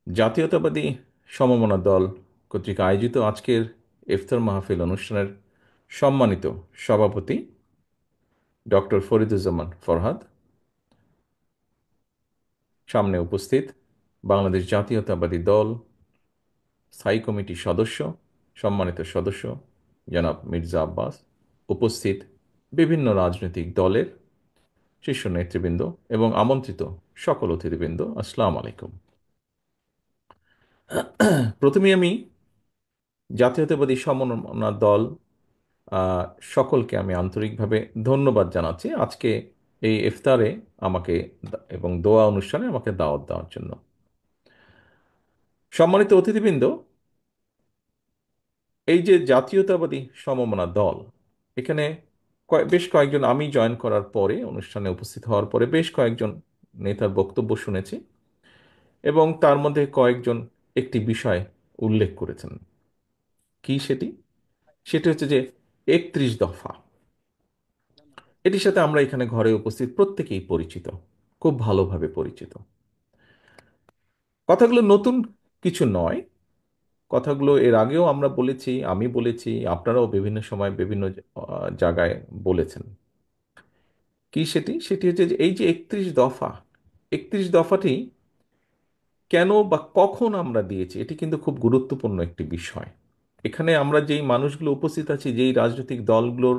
জাতীয়তাবাদী সমমনা দল কর্তৃক আয়োজিত আজকের ইফতার মাহফিল অনুষ্ঠানের সম্মানিত সভাপতি ডক্টর ফরিদুজ্জামান ফরহাদ, সামনে উপস্থিত বাংলাদেশ জাতীয়তাবাদী দল স্থায়ী কমিটির সদস্য, সম্মানিত সদস্য জনাব মির্জা আব্বাস, উপস্থিত বিভিন্ন রাজনৈতিক দলের শীর্ষ নেতৃবৃন্দ এবং আমন্ত্রিত সকল অতিথিবৃন্দ, আসসালামু আলাইকুম। প্রথমে আমি জাতীয়তাবাদী সমমনা দল আহ, সকলকে আমি আন্তরিকভাবে ধন্যবাদ জানাচ্ছি আজকে এই ইফতারে আমাকে এবং দোয়া অনুষ্ঠানে আমাকে দাওয়াত দেওয়ার জন্য। সম্মানিত অতিথিবৃন্দ, এই যে জাতীয়তাবাদী সমমনা দল, এখানে বেশ কয়েকজন, আমি জয়েন করার পরে, অনুষ্ঠানে উপস্থিত হওয়ার পরে বেশ কয়েকজন নেতার বক্তব্য শুনেছি এবং তার মধ্যে কয়েকজন একটি বিষয় উল্লেখ করেছেন। কি সেটি? সেটি হচ্ছে যে 31 দফা। এটির সাথে আমরা এখানে ঘরে উপস্থিত প্রত্যেকেই পরিচিত, খুব ভালোভাবে পরিচিত। কথাগুলো নতুন কিছু নয়, কথাগুলো এর আগেও আমরা বলেছি, আমি বলেছি, আপনারাও বিভিন্ন সময় বিভিন্ন জায়গায় বলেছেন। কি সেটি? সেটি হচ্ছে যে এই যে 31 দফা, 31 দফাটি কেন বা কখন আমরা দিয়েছি, এটি কিন্তু খুব গুরুত্বপূর্ণ একটি বিষয়। এখানে আমরা যেই মানুষগুলো উপস্থিত আছি, যেই রাজনৈতিক দলগুলোর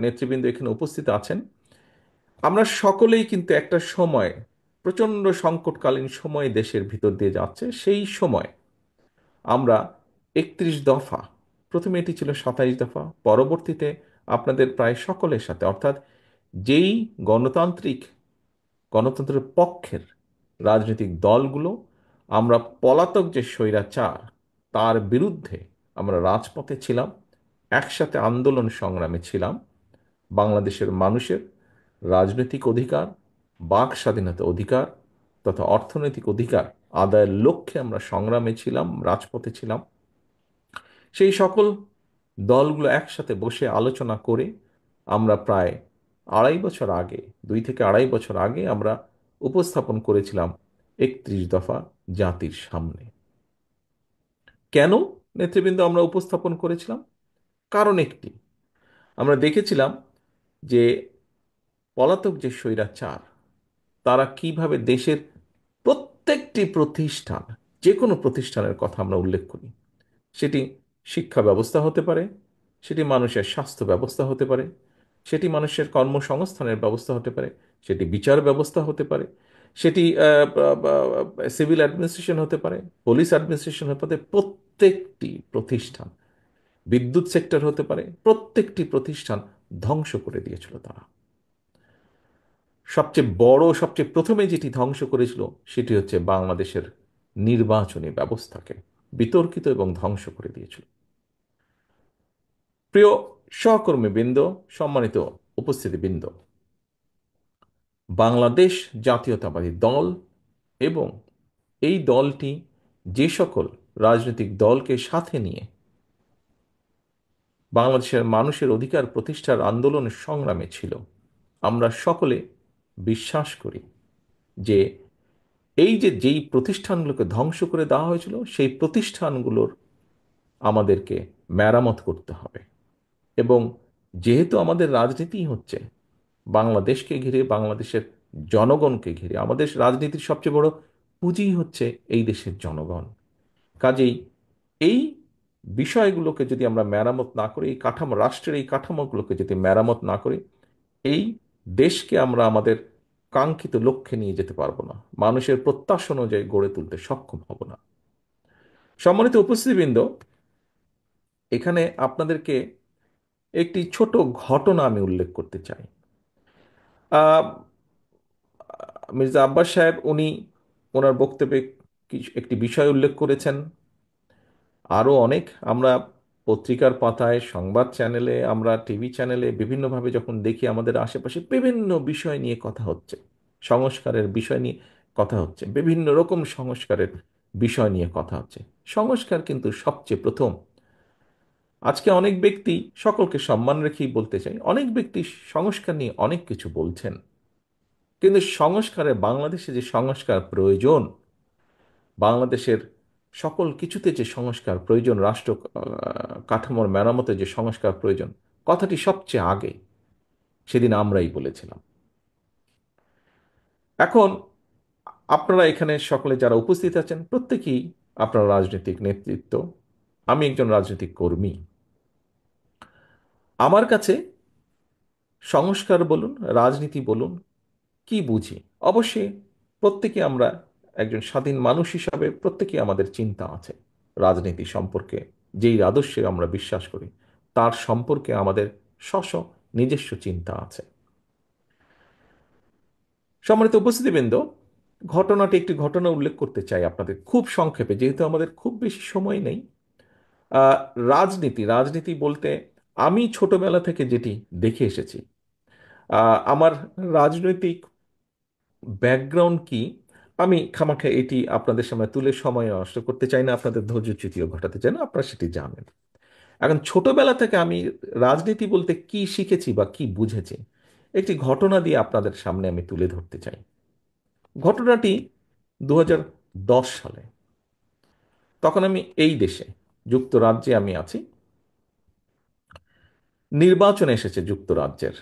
নেতৃবৃন্দ এখানে উপস্থিত আছেন, আমরা সকলেই কিন্তু একটা সময়, প্রচণ্ড সংকটকালীন সময় দেশের ভিতর দিয়ে যাচ্ছে, সেই সময় আমরা 31 দফা, প্রথমে এটি ছিল 27 দফা, পরবর্তীতে আপনাদের প্রায় সকলের সাথে, অর্থাৎ যেই গণতন্ত্রের পক্ষের রাজনৈতিক দলগুলো, আমরা পলাতক যে স্বৈরাচার, তার বিরুদ্ধে আমরা রাজপথে ছিলাম, একসাথে আন্দোলন সংগ্রামে ছিলাম, বাংলাদেশের মানুষের রাজনৈতিক অধিকার, বাক স্বাধীনতা অধিকার তথা অর্থনৈতিক অধিকার আদায়ের লক্ষ্যে আমরা সংগ্রামে ছিলাম, রাজপথে ছিলাম। সেই সকল দলগুলো একসাথে বসে আলোচনা করে আমরা প্রায় 2.5 বছর আগে, 2 থেকে 2.5 বছর আগে আমরা উপস্থাপন করেছিলাম 31 দফা জাতির সামনে। কেন নেতৃবৃন্দ আমরা উপস্থাপন করেছিলাম? কারণ একটি, আমরা দেখেছিলাম যে পলাতক যে স্বৈরাচার, তারা কিভাবে দেশের প্রত্যেকটি প্রতিষ্ঠান, যে কোনো প্রতিষ্ঠানের কথা আমরা উল্লেখ করি, সেটি শিক্ষা ব্যবস্থা হতে পারে, সেটি মানুষের স্বাস্থ্য ব্যবস্থা হতে পারে, সেটি মানুষের কর্মসংস্থানের ব্যবস্থা হতে পারে, সেটি বিচার ব্যবস্থা হতে পারে, সেটি সিভিল অ্যাডমিনিস্ট্রেশন হতে পারে, পুলিশ অ্যাডমিনিস্ট্রেশন হতে পারে, প্রত্যেকটি প্রতিষ্ঠান, বিদ্যুৎ সেক্টর হতে পারে, প্রত্যেকটি প্রতিষ্ঠান ধ্বংস করে দিয়েছিল তারা। সবচেয়ে বড়, সবচেয়ে প্রথমে যেটি ধ্বংস করেছিল সেটি হচ্ছে বাংলাদেশের নির্বাচনী ব্যবস্থাকে বিতর্কিত এবং ধ্বংস করে দিয়েছিল। প্রিয় সহকর্মীবৃন্দ, সম্মানিত উপস্থিতিবৃন্দ, বাংলাদেশ জাতীয়তাবাদী দল এবং এই দলটি যে সকল রাজনৈতিক দলকে সাথে নিয়ে বাংলাদেশের মানুষের অধিকার প্রতিষ্ঠার আন্দোলনের সংগ্রামে ছিল, আমরা সকলে বিশ্বাস করি যে এই যে যেই প্রতিষ্ঠানগুলোকে ধ্বংস করে দেওয়া হয়েছিল, সেই প্রতিষ্ঠানগুলোর আমাদেরকে মেরামত করতে হবে। এবং যেহেতু আমাদের রাজনীতি হচ্ছে বাংলাদেশকে ঘিরে, বাংলাদেশের জনগণকে ঘিরে, আমাদের রাজনীতির সবচেয়ে বড় পুঁজি হচ্ছে এই দেশের জনগণ। কাজেই এই বিষয়গুলোকে যদি আমরা মেরামত না করি, এই কাঠামো, রাষ্ট্রের এই কাঠামোগুলোকে যদি মেরামত না করি, এই দেশকে আমরা আমাদের কাঙ্ক্ষিত লক্ষ্যে নিয়ে যেতে পারবো না, মানুষের প্রত্যাশা অনুযায়ী গড়ে তুলতে সক্ষম হব না। সম্মানিত উপস্থিতিবৃন্দ, এখানে আপনাদেরকে একটি ছোট ঘটনা আমি উল্লেখ করতে চাই। আহ, মির্জা আব্বাস সাহেব, উনি ওনার বক্তব্যে একটি বিষয় উল্লেখ করেছেন। আরও অনেক, আমরা পত্রিকার পাতায়, সংবাদ চ্যানেলে, আমরা টিভি চ্যানেলে বিভিন্নভাবে যখন দেখি, আমাদের আশেপাশে বিভিন্ন বিষয় নিয়ে কথা হচ্ছে, সংস্কারের বিষয় নিয়ে কথা হচ্ছে, বিভিন্ন রকম সংস্কারের বিষয় নিয়ে কথা হচ্ছে। সংস্কার কিন্তু সবচেয়ে প্রথম, আজকে অনেক ব্যক্তি, সকলকে সম্মান রেখেই বলতে চাই, অনেক ব্যক্তি সংস্কার নিয়ে অনেক কিছু বলছেন, কিন্তু সংস্কারে, বাংলাদেশে যে সংস্কার প্রয়োজন, বাংলাদেশের সকল কিছুতে যে সংস্কার প্রয়োজন, রাষ্ট্র কাঠামোর মেরামতে যে সংস্কার প্রয়োজন, কথাটি সবচেয়ে আগে সেদিন আমরাই বলেছিলাম। এখন আপনারা এখানে সকলে যারা উপস্থিত আছেন প্রত্যেকেই আপনার রাজনৈতিক নেতৃত্ব, আমি একজন রাজনৈতিক কর্মী। আমার কাছে সংস্কার বলুন, রাজনীতি বলুন, কি বুঝি, অবশ্যই প্রত্যেকে আমরা একজন স্বাধীন মানুষ হিসাবে প্রত্যেকে আমাদের চিন্তা আছে রাজনীতি সম্পর্কে। যেই আদর্শে আমরা বিশ্বাস করি তার সম্পর্কে আমাদের স্ব নিজস্ব চিন্তা আছে। সম্মানিত উপস্থিতিবৃন্দ, ঘটনাটি একটি ঘটনা উল্লেখ করতে চাই আপনাদের খুব সংক্ষেপে, যেহেতু আমাদের খুব বেশি সময় নেই। আহ, রাজনীতি রাজনীতি বলতে আমি ছোটবেলা থেকে যেটি দেখে এসেছি, আমার রাজনৈতিক ব্যাকগ্রাউন্ড কি, আমি খামাখা এটি আপনাদের সামনে তুলে সময় নষ্ট করতে চাই না, আপনাদের ধৈর্যচ্যুতিও ঘটাতে চাই না, আপনারা সেটি জানেন। এখন ছোটবেলা থেকে আমি রাজনীতি বলতে কি শিখেছি বা কি বুঝেছি, একটি ঘটনা দিয়ে আপনাদের সামনে আমি তুলে ধরতে চাই। ঘটনাটি 2010 সালে। তখন আমি এই দেশে যুক্তরাজ্যে আমি আছি। নির্বাচন এসেছে যুক্তরাজ্যের।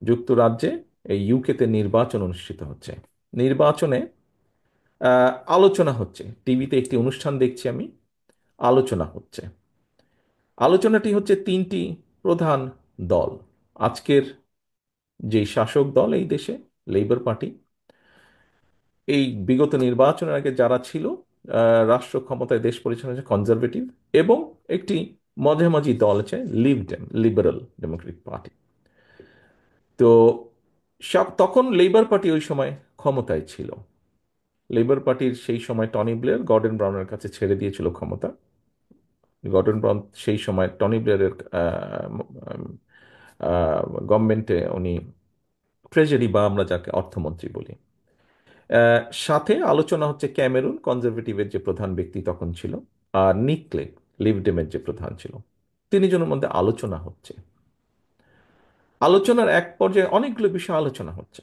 যুক্তরাজ্যে এই ইউকেতে নির্বাচন অনুষ্ঠিত হচ্ছে। নির্বাচনে আলোচনা হচ্ছে, টিভিতে একটি অনুষ্ঠান দেখছি আমি, আলোচনা হচ্ছে। আলোচনাটি হচ্ছে তিনটি প্রধান দল। আজকের যেই শাসক দল এই দেশে, লেবার পার্টি, এই বিগত নির্বাচনের আগে যারা ছিল রাষ্ট্র ক্ষমতায় দেশ পরিচালনা, কনজারভেটিভ, এবং একটি মাঝামাঝি দল আছে লিবারেল ডেমোক্রেটিক পার্টি। তো তখন লেবার পার্টি ওই সময় ক্ষমতায় ছিল। লেবার পার্টির সেই সময় টনি ব্লেয়ার গর্ডন ব্রাউনের কাছে ছেড়ে দিয়েছিল ক্ষমতা। গর্ডন ব্রাউন সেই সময় টনি ব্লেয়ারের গভর্নমেন্টে উনি ট্রেজারি বা আমরা যাকে অর্থমন্ত্রী বলি। সাথে আলোচনা হচ্ছে ক্যামেরুন কনজারভেটিভের যে প্রধান ব্যক্তি তখন ছিল, আর নিক ক্লেগ লিবডেমের যে প্রধান ছিল, তিনজনের মধ্যে আলোচনা হচ্ছে। আলোচনার এক পর্যায়ে অনেকগুলো বিষয় আলোচনা হচ্ছে।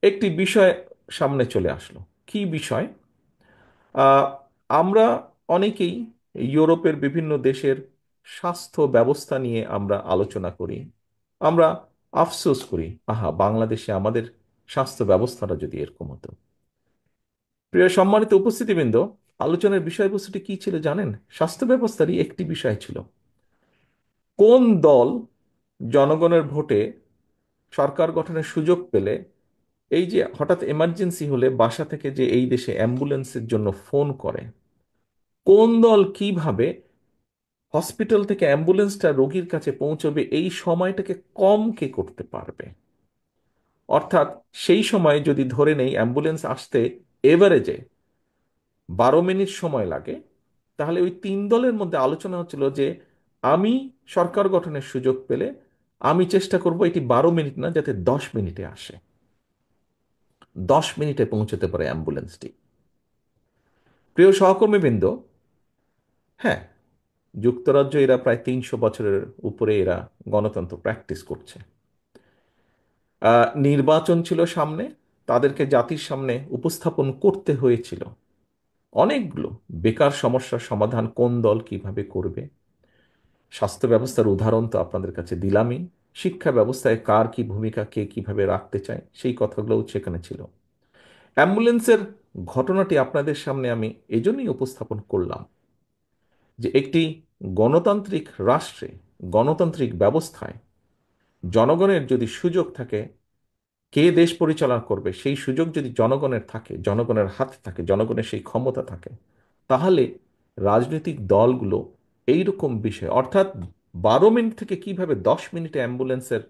একটি বিষয় সামনে চলে আসলো। কি বিষয়? আহ, আমরা অনেকেই ইউরোপের বিভিন্ন দেশের স্বাস্থ্য ব্যবস্থা নিয়ে আমরা আলোচনা করি। আমরা আফসোস করি, আহা, বাংলাদেশে আমাদের স্বাস্থ্য ব্যবস্থাটা যদি এরকম হতো। প্রিয় সম্মানিত উপস্থিতিবৃন্দ, আলোচনার বিষয়বস্তুটি কি ছিল জানেন? স্বাস্থ্য ব্যবস্থারই একটি বিষয় ছিল, কোন দল জনগণের ভোটে সরকার গঠনের সুযোগ পেলে, এই যে হঠাৎ এমার্জেন্সি হলে বাসা থেকে যে এই দেশে অ্যাম্বুলেন্সের জন্য ফোন করে, কোন দল কিভাবে হসপিটাল থেকে অ্যাম্বুলেন্সটা রোগীর কাছে পৌঁছবে এই সময়টাকে কম কে করতে পারবে। অর্থাৎ সেই সময় যদি ধরে নেই অ্যাম্বুলেন্স আসতে এভারেজে 12 মিনিট সময় লাগে, তাহলে ওই তিন দলের মধ্যে আলোচনা হচ্ছিল যে আমি সরকার গঠনের সুযোগ পেলে আমি চেষ্টা করব এটি 12 মিনিট না, যাতে 10 মিনিটে আসে, 10 মিনিটে পৌঁছতে পারে অ্যাম্বুলেন্সটি। প্রিয় সহকর্মীবৃন্দ, হ্যাঁ, যুক্তরাজ্য এরা প্রায় 300 বছরের উপরে এরা গণতন্ত্র প্র্যাকটিস করছে। নির্বাচন ছিল সামনে, তাদেরকে জাতির সামনে উপস্থাপন করতে হয়েছিল অনেকগুলো বেকার সমস্যার সমাধান কোন দল কিভাবে করবে। স্বাস্থ্য ব্যবস্থার উদাহরণ তো আপনাদের কাছে দিলামই। শিক্ষা ব্যবস্থায় কার কি ভূমিকা, কে কিভাবে রাখতে চায়, সেই কথাগুলোও সেখানে ছিল। অ্যাম্বুলেন্সের ঘটনাটি আপনাদের সামনে আমি এজন্যই উপস্থাপন করলাম যে একটি গণতান্ত্রিক রাষ্ট্রে, গণতান্ত্রিক ব্যবস্থায় জনগণের যদি সুযোগ থাকে কে দেশ পরিচালনা করবে, সেই সুযোগ যদি জনগণের থাকে, জনগণের হাতে থাকে, জনগণের সেই ক্ষমতা থাকে, তাহলে রাজনৈতিক দলগুলো এইরকম বিষয়, অর্থাৎ 12 মিনিট থেকে কিভাবে 10 মিনিটে অ্যাম্বুলেন্সের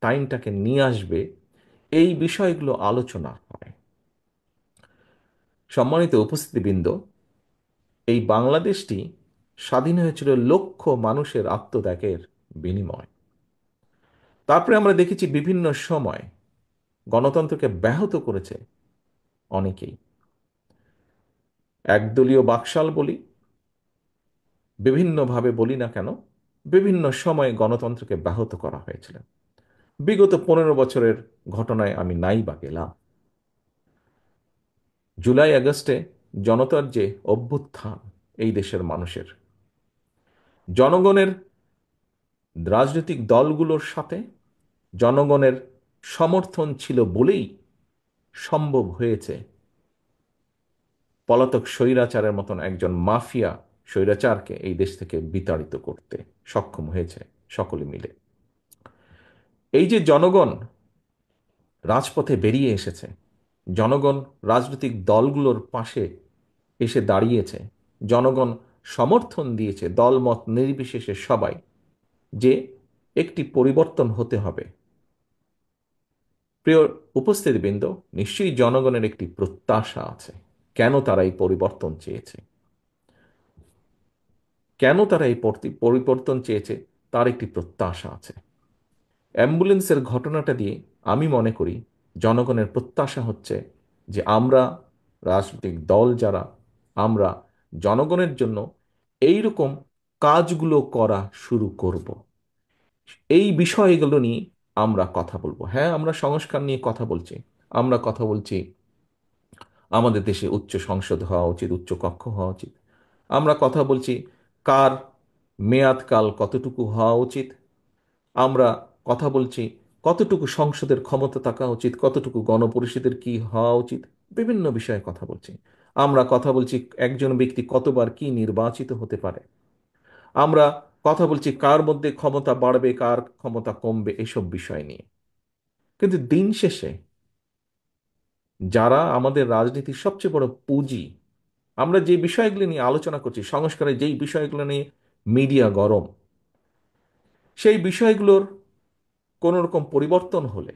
টাইমটাকে নিয়ে আসবে, এই বিষয়গুলো আলোচনা হয়। সম্মানিত উপস্থিতিবৃন্দ, এই বাংলাদেশটি স্বাধীন হয়েছিল লক্ষ মানুষের আত্মত্যাগের বিনিময়। তারপরে আমরা দেখেছি বিভিন্ন সময় গণতন্ত্রকে ব্যাহত করেছে অনেকেই। একদলীয় বাকশাল বলি, বিভিন্নভাবে বলি না কেন, বিভিন্ন সময়ে গণতন্ত্রকে ব্যাহত করা হয়েছিল। বিগত 15 বছরের ঘটনায় আমি নাই বা গেলাম। জুলাই আগস্টে জনতার যে অভ্যুত্থান, এই দেশের মানুষের, জনগণের রাজনৈতিক দলগুলোর সাথে জনগণের সমর্থন ছিল বলেই সম্ভব হয়েছে পলাতক স্বৈরাচারের মতন একজন মাফিয়া স্বৈরাচারকে এই দেশ থেকে বিতাড়িত করতে সক্ষম হয়েছে সকলে মিলে। এই যে জনগণ রাজপথে বেরিয়ে এসেছে, জনগণ রাজনৈতিক দলগুলোর পাশে এসে দাঁড়িয়েছে, জনগণ সমর্থন দিয়েছে দলমত নির্বিশেষে সবাই, যে একটি পরিবর্তন হতে হবে। প্রিয় উপস্থিতিবৃন্দ, নিশ্চয়ই জনগণের একটি প্রত্যাশা আছে। কেন তারা এই পরিবর্তন চেয়েছে, কেন তারা এই পরিবর্তন চেয়েছে, তার একটি প্রত্যাশা আছে। অ্যাম্বুলেন্সের ঘটনাটা দিয়ে আমি মনে করি জনগণের প্রত্যাশা হচ্ছে যে আমরা, রাজনৈতিক দল যারা, আমরা জনগণের জন্য এই রকম কাজগুলো করা শুরু করব। এই বিষয়গুলো নিয়ে আমরা কথা বলবো। হ্যাঁ, আমরা সংস্কার নিয়ে কথা বলছি, আমরা কথা বলছি আমাদের দেশে উচ্চ সংসদ হওয়া উচিত, উচ্চ কক্ষ হওয়া উচিত। আমরা কথা বলছি কার মেয়াদকাল কতটুকু হওয়া উচিত। আমরা কথা বলছি কতটুকু সংসদের ক্ষমতা থাকা উচিত, কতটুকু গণপরিষদের কি হওয়া উচিত। বিভিন্ন বিষয়ে কথা বলছি। আমরা কথা বলছি একজন ব্যক্তি কতবার কি নির্বাচিত হতে পারে। আমরা কথা বলছি কার মধ্যে ক্ষমতা বাড়বে, কার ক্ষমতা কমবে, এসব বিষয় নিয়ে। কিন্তু দিন শেষে যারা আমাদের রাজনীতির সবচেয়ে বড় পুঁজি, আমরা যে বিষয়গুলো নিয়ে আলোচনা করছি, সংস্কারের যেই বিষয়গুলো নিয়ে মিডিয়া গরম, সেই বিষয়গুলোর কোনো রকম পরিবর্তন হলে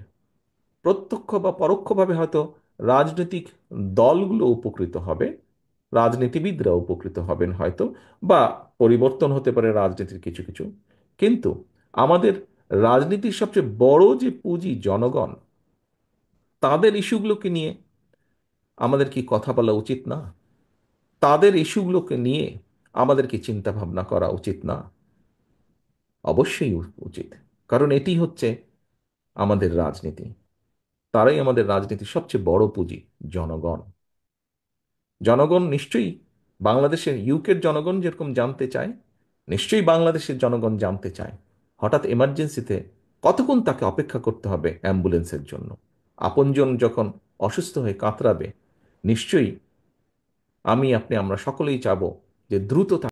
প্রত্যক্ষ বা পরোক্ষভাবে হয়তো রাজনৈতিক দলগুলো উপকৃত হবে, রাজনীতিবিদরা উপকৃত হবেন হয়তো, বা পরিবর্তন হতে পারে রাজনীতির কিছু কিছু। কিন্তু আমাদের রাজনীতির সবচেয়ে বড় যে পুঁজি জনগণ, তাদের ইস্যুগুলোকে নিয়ে আমাদের কি কথা বলা উচিত না? তাদের ইস্যুগুলোকে নিয়ে আমাদের কি চিন্তা ভাবনা করা উচিত না? অবশ্যই উচিত। কারণ এটি হচ্ছে আমাদের রাজনীতি, তারাই আমাদের রাজনীতির সবচেয়ে বড় পুঁজি, জনগণ। জনগণ নিশ্চয়ই বাংলাদেশের, ইউকের জনগণ যেরকম জানতে চায়, নিশ্চয়ই বাংলাদেশের জনগণ জানতে চায় হঠাৎ এমার্জেন্সিতে কতক্ষণ তাকে অপেক্ষা করতে হবে অ্যাম্বুলেন্সের জন্য। আপনজন যখন অসুস্থ হয়ে কাতরাবে, নিশ্চয়ই আমি আপনি আমরা সকলেই চাবো যে দ্রুত